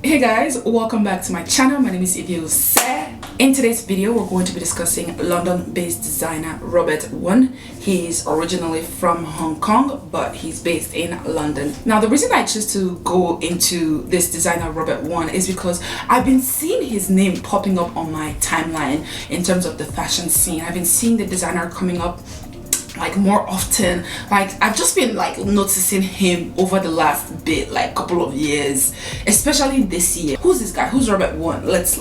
Hey guys, welcome back to my channel. My name is Iviose. In today's video, we're going to be discussing London-based designer Robert Wun. He's originally from Hong Kong, but he's based in London. Now, the reason I chose to go into this designer Robert Wun is because I've been seeing his name popping up on my timeline in terms of the fashion scene. I've been seeing the designer coming up like more often. Like I've just been like noticing him over the last bit, like couple of years, especially this year. Who's this guy? Who's Robert Wun? Let's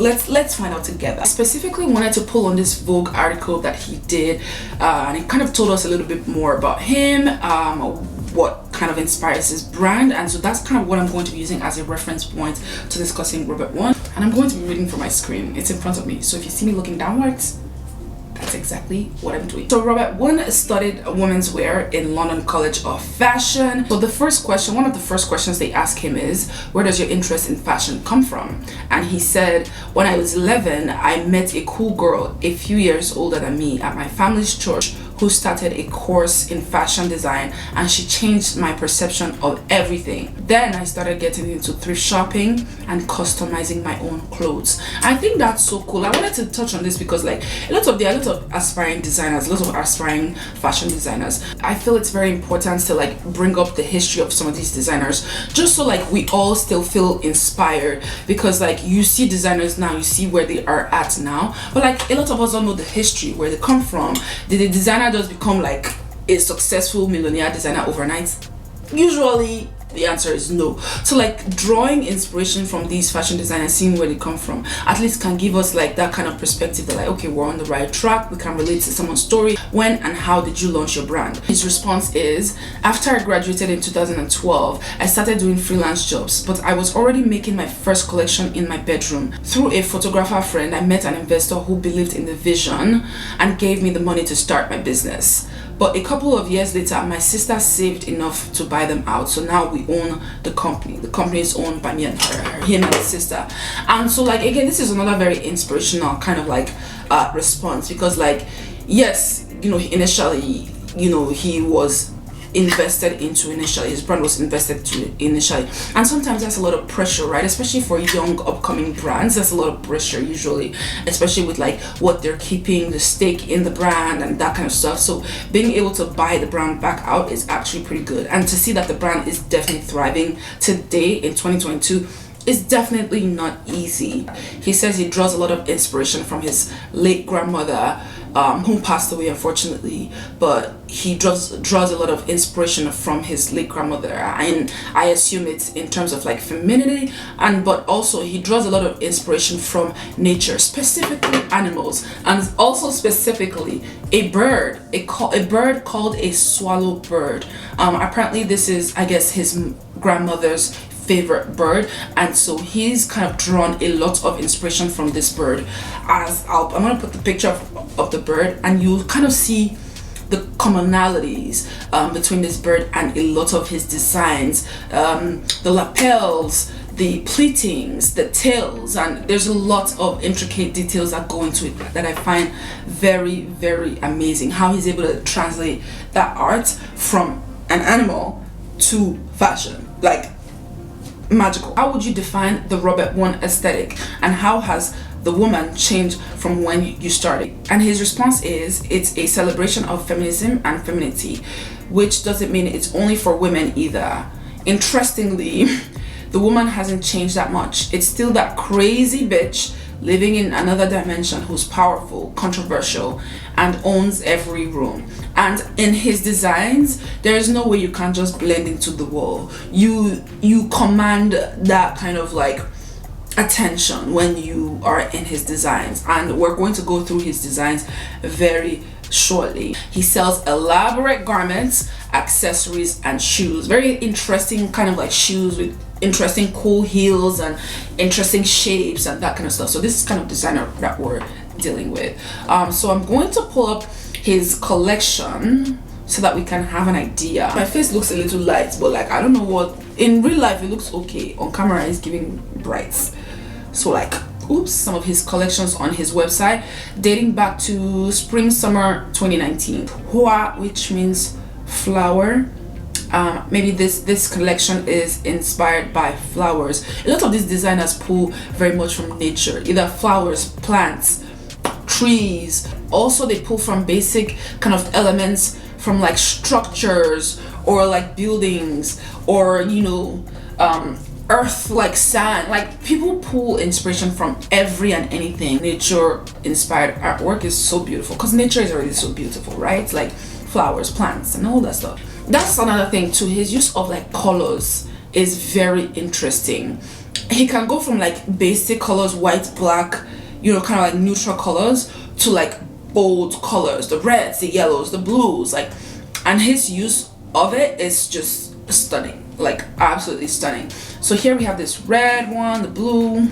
find out together. I specifically wanted to pull on this Vogue article that he did, and it kind of told us a little bit more about him, what kind of inspires his brand, and so that's kind of what I'm going to be using as a reference point to discussing Robert Wun. And I'm going to be reading from my screen. It's in front of me, so if you see me looking downwards, that's exactly what I'm doing. So Robert Wun studied women's wear in London College of Fashion. So the first question, one of the first questions they ask him is, where does your interest in fashion come from? And he said, when I was 11, I met a cool girl a few years older than me at my family's church who started a course in fashion design, and she changed my perception of everything. Then I started getting into thrift shopping and customizing my own clothes. I think that's so cool. I wanted to touch on this because like there are a lot of aspiring designers, lots of aspiring fashion designers. I feel it's very important to like bring up the history of some of these designers, just so like we all still feel inspired, because like you see designers now, you see where they are at now, but like a lot of us don't know the history, where they come from. Did the designer just become like a successful millionaire designer overnight? Usually the answer is no. So like drawing inspiration from these fashion designers, seeing where they come from, at least can give us like that kind of perspective that like, okay, we're on the right track, we can relate to someone's story. When and how did you launch your brand? His response is, after I graduated in 2012, I started doing freelance jobs, but I was already making my first collection in my bedroom. Through a photographer friend, I met an investor who believed in the vision and gave me the money to start my business. But a couple of years later, my sister saved enough to buy them out. So now we own the company. The company is owned by me and him and his sister. And so like, again, this is another very inspirational kind of like response, because like, yes, you know, initially, you know, he was invested into initially, his brand was invested to initially, and sometimes that's a lot of pressure, right? Especially for young upcoming brands, that's a lot of pressure usually, especially with like what they're keeping, the stake in the brand and that kind of stuff. So being able to buy the brand back out is actually pretty good, and to see that the brand is definitely thriving today in 2022 is definitely not easy. He says he draws a lot of inspiration from his late grandmother, who passed away unfortunately, but he draws a lot of inspiration from his late grandmother, and I assume it's in terms of like femininity, and but also he draws a lot of inspiration from nature, specifically animals, and also specifically a bird, a bird called a swallow bird. Apparently this is, I guess, his grandmother's favorite bird, and so he's kind of drawn a lot of inspiration from this bird. I'm gonna put the picture of the bird, and you'll kind of see the commonalities between this bird and a lot of his designs, the lapels, the pleatings, the tails, and there's a lot of intricate details that go into it that I find very, very amazing. How he's able to translate that art from an animal to fashion, like magical. How would you define the Robert Wun aesthetic, and how has the woman changed from when you started? And his response is, it's a celebration of feminism and femininity, which doesn't mean it's only for women either. Interestingly, the woman hasn't changed that much. It's still that crazy bitch living in another dimension who's powerful, controversial, and owns every room. And in his designs, there is no way you can just blend into the wall. You command that kind of like attention when you are in his designs, and we're going to go through his designs very shortly. He sells elaborate garments, accessories, and shoes. Very interesting kind of like shoes with interesting cool heels and interesting shapes and that kind of stuff. So this is kind of designer that we're dealing with. So I'm going to pull up his collection so that we can have an idea. My face looks a little light, but like I don't know what, in real life it looks okay, on camera it's giving bright. So like, oops, some of his collections on his website dating back to spring summer 2019. Hoa, which means flower, maybe this collection is inspired by flowers. A lot of these designers pull very much from nature, either flowers, plants, trees. Also they pull from basic kind of elements from like structures or like buildings, or earth, like sand. Like people pull inspiration from every and anything. Nature inspired artwork is so beautiful because nature is already so beautiful, right? Like flowers, plants, and all that stuff. That's another thing too. His use of like colors is very interesting. He can go from like basic colors, white, black, kind of like neutral colors, to like bold colors, the reds, the yellows, the blues, like, and his use of it is just stunning, like absolutely stunning. So here we have this red one, the blue,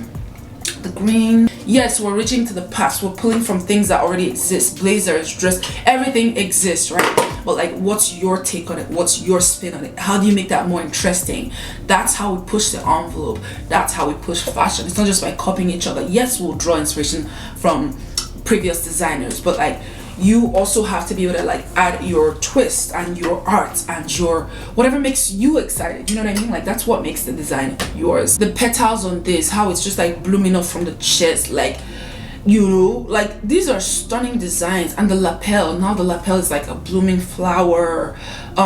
the green. Yes, we're reaching to the past. We're pulling from things that already exist. Blazers, dress, everything exists, right? But like, what's your take on it? What's your spin on it? How do you make that more interesting? That's how we push the envelope. That's how we push fashion. It's not just by copying each other. Yes, we'll draw inspiration from previous designers, but like, you also have to be able to like add your twist and your art and your whatever makes you excited. You know what I mean? Like that's what makes the design yours. The petals on this, how it's just like blooming up from the chest, like, like these are stunning designs. And the lapel, now the lapel is like a blooming flower. The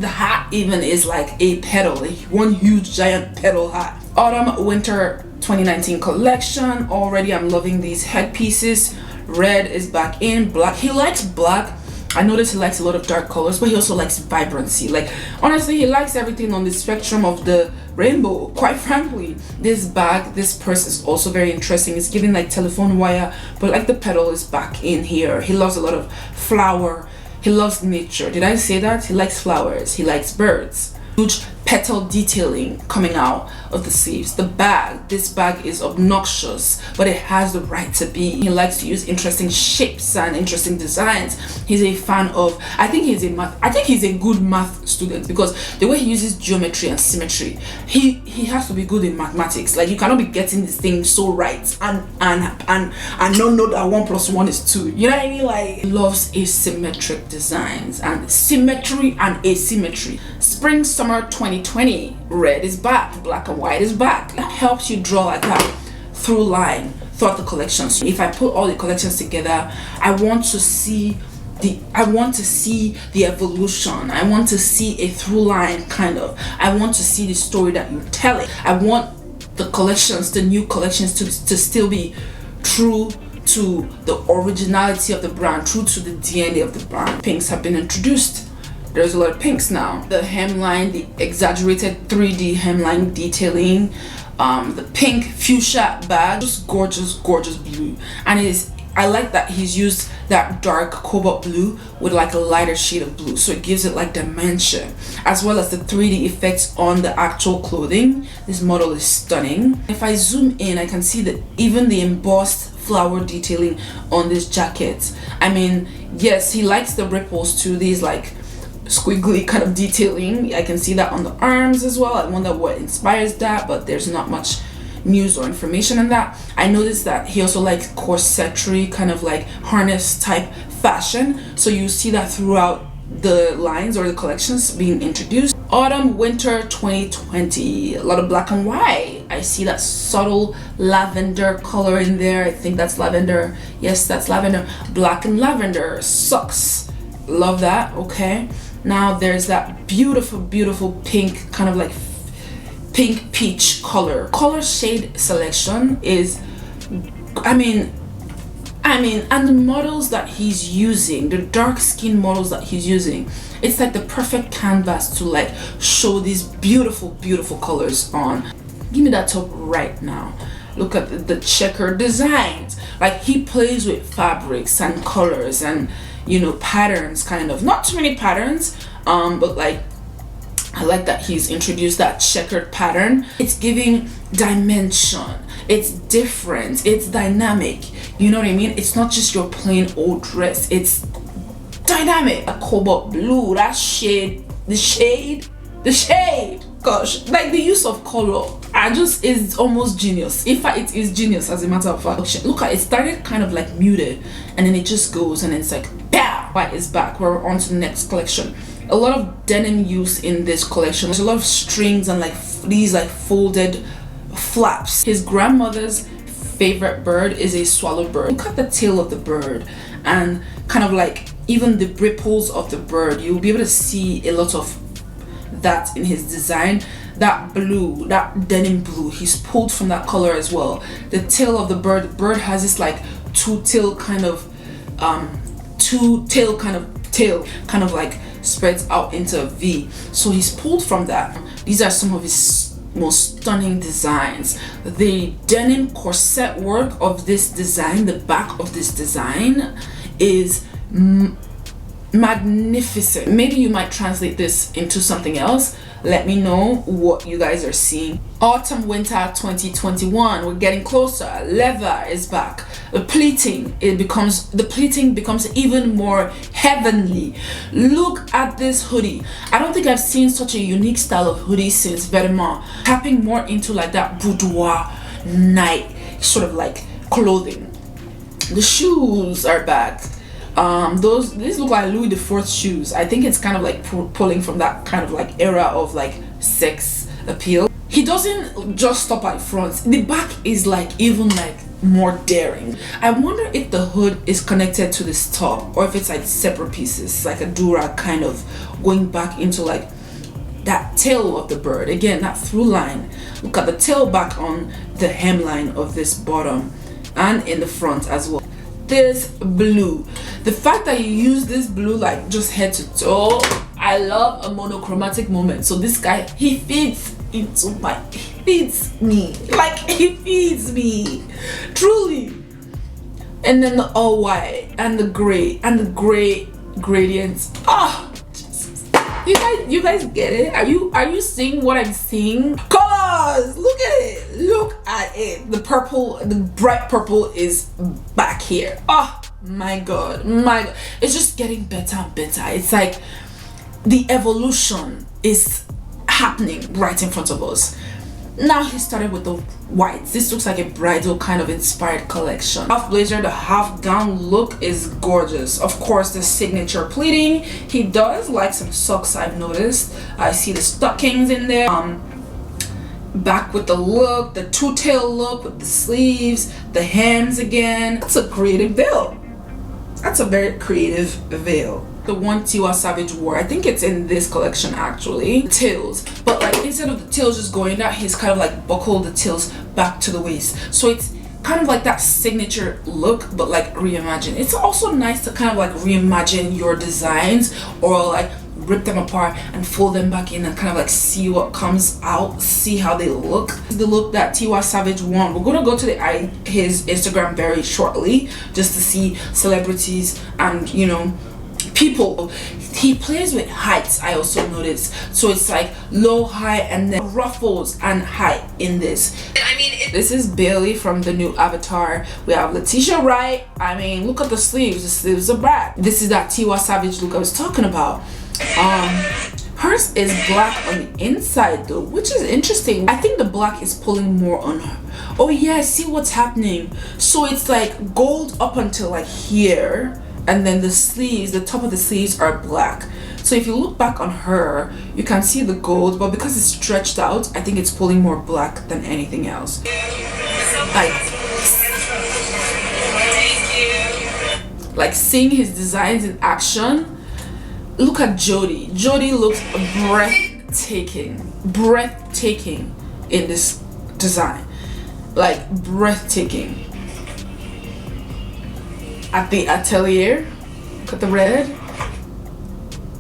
hat even is like a petal, like one huge giant petal hat. Autumn winter 2019 collection. Already I'm loving these headpieces. Red is back in, black. He likes black. I noticed he likes a lot of dark colors, but he also likes vibrancy. Like honestly, he likes everything on the spectrum of the rainbow, quite frankly. This bag, this purse is also very interesting. It's giving like telephone wire, but like the petal is back in here. He loves a lot of flower. He loves nature. Did I say that? He likes flowers. He likes birds. Huge petal detailing coming out of the sleeves. The bag, this bag is obnoxious, but it has the right to be. He likes to use interesting shapes and interesting designs. He's a fan of, I think he's a good math student, because the way he uses geometry and symmetry, he has to be good in mathematics. Like you cannot be getting this thing so right and not know that 1 + 1 is 2. You know what I mean? Like he loves asymmetric designs and symmetry and asymmetry. Spring summer 2020, red is back, black and white is back. That helps you draw like that through line throughout the collections. If I put all the collections together, I want to see the evolution. I want to see a through line, kind of. I want to see the story that you're telling. I want the collections, the new collections, to still be true to the originality of the brand, true to the DNA of the brand. Pinks have been introduced. There's a lot of pinks now. The hemline, the exaggerated 3D hemline detailing, the pink fuchsia bag, just gorgeous blue. And I like that he's used that dark cobalt blue with like a lighter shade of blue, so it gives it like dimension, as well as the 3D effects on the actual clothing. This model is stunning. If I zoom in, I can see that even the embossed flower detailing on this jacket. I mean, yes, he likes the ripples too, these like squiggly kind of detailing. I can see that on the arms as well. I wonder what inspires that, but there's not much news or information on that. I noticed that he also likes corsetry, kind of like harness type fashion, so you see that throughout the lines or the collections being introduced. Autumn winter 2020, a lot of black and white. I see that subtle lavender color in there. I think that's lavender. Yes, that's lavender. Black and lavender socks, love that. Okay, now there's that beautiful pink, kind of like pink peach color shade selection is, I mean, and the models that he's using, the dark skin models that he's using, it's like the perfect canvas to like show these beautiful colors on. Give me that top right now. Look at the checkered designs. Like he plays with fabrics and colors and patterns, kind of. Not too many patterns, but like I like that he's introduced that checkered pattern. It's giving dimension. It's different. It's dynamic. You know what I mean? It's not just your plain old dress. It's dynamic. A cobalt blue, that shade, the shade. Gosh, like the use of color, is almost genius. In fact, it is genius, as a matter of fact. Look at it, started kind of like muted, and then it just goes, and it's like, BAM! White is back. We're on to the next collection. a lot of denim use in this collection. There's a lot of strings and like these like folded flaps. His grandmother's favorite bird is a swallowbird. Look at the tail of the bird and kind of like even the ripples of the bird. You'll be able to see a lot of that in his design. That blue, that denim blue, he's pulled from that color as well. The tail of the bird has this like two-tail kind of tail kind of like spreads out into a V. So he's pulled from that. These are some of his most stunning designs. The denim corset work of this design, the back of this design is magnificent. Maybe you might translate this into something else. Let me know what you guys are seeing. Autumn winter 2021, we're getting closer. Leather is back. The pleating becomes even more heavenly. Look at this hoodie. I don't think I've seen such a unique style of hoodie since Vetements, tapping more into like that boudoir night sort of like clothing. The shoes are back. These look like Louis XIV shoes. I think it's kind of like pulling from that kind of like era of like sex appeal. He doesn't just stop at front. The back is like even like more daring. I wonder if the hood is connected to this top or if it's like separate pieces, like a durag kind of going back into like that tail of the bird. Again, that through line. Look at the tail back on the hemline of this bottom and in the front as well. This blue, the fact that you use this blue like just head to toe, I love a monochromatic moment. So this guy, he feeds me, like he feeds me truly. And then the all white and the gray gradients. You guys get it? Are you seeing what I'm seeing? Colors, look at it, look at it. The purple, the bright purple is back here. Oh my god, it's just getting better and better. It's like the evolution is happening right in front of us. Now he started with the whites. This looks like a bridal kind of inspired collection. Half blazer, the half gown look is gorgeous. Of course, the signature pleating. He does like some socks, I've noticed. I see the stockings in there. Back with the look, the two-tail look with the sleeves, the hems again. That's a creative veil. That's a very creative veil. The one Tiwa Savage wore, I think it's in this collection actually, tails, but like instead of the tails just going out, he's kind of like buckled the tails back to the waist, so it's kind of like that signature look but like reimagined. It's also nice to kind of like reimagine your designs or like rip them apart and fold them back in and kind of like see what comes out, see how they look. The look that Tiwa Savage won. We're gonna go to his Instagram very shortly just to see celebrities and, you know, people. He plays with heights, I also noticed, so it's like low, high, and then ruffles and height in this. I mean, this is Bailey from the new Avatar. We have Letitia Wright. I mean, look at the sleeves are back. This is that Tiwa Savage look I was talking about. Hers is black on the inside though, which is interesting. I think the black is pulling more on her. Oh yeah, see what's happening. So it's like gold up until like here, and then the sleeves, the top of the sleeves are black. So if you look back on her, you can see the gold, but because it's stretched out, I think it's pulling more black than anything else. Like seeing his designs in action. Look at Jody. Jody looks breathtaking in this design, like breathtaking. At the atelier, look at the red.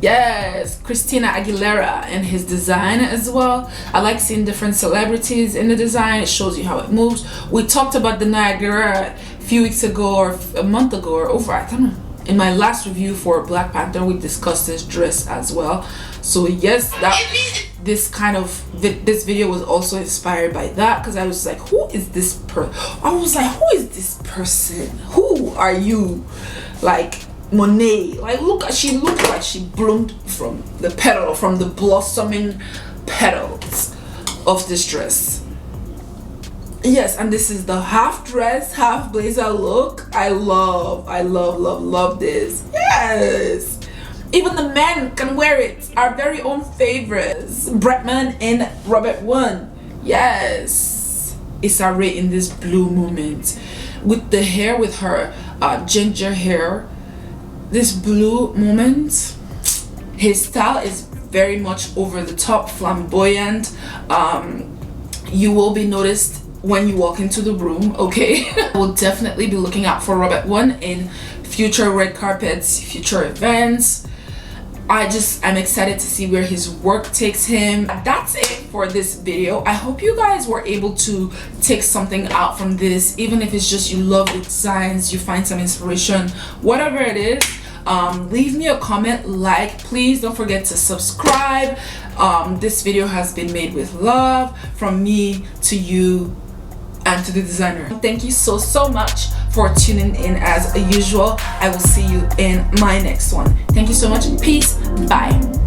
Yes, Christina Aguilera and his design as well. I like seeing different celebrities in the design. It shows you how it moves. We talked about the Niagara a few weeks ago or a month ago or over, I don't know. In my last review for Black Panther, we discussed this dress as well. So yes, this video was also inspired by that, because I was like, who is this person? I was like, who is this person? Who are you? Like Monet. Like she looked like she bloomed from the petal, from the blossoming petals of this dress. Yes, and this is the half dress, half blazer look. I love this. Yes, Even the men can wear it. Our very own favorites, Bretman and Robert Wun. Yes, Issa Rae in this blue moment with the hair, with her ginger hair. This blue moment, his style is very much over the top, flamboyant. You will be noticed when you walk into the room, okay? I will definitely be looking out for Robert Wun in future red carpets, future events. I'm excited to see where his work takes him. That's it for this video. I hope you guys were able to take something out from this, even if it's just you love the designs, you find some inspiration, whatever it is. Leave me a comment, like, please don't forget to subscribe. This video has been made with love from me to you and to the designer. Thank you so much for tuning in as usual. I will see you in my next one. Thank you so much. Peace. Bye.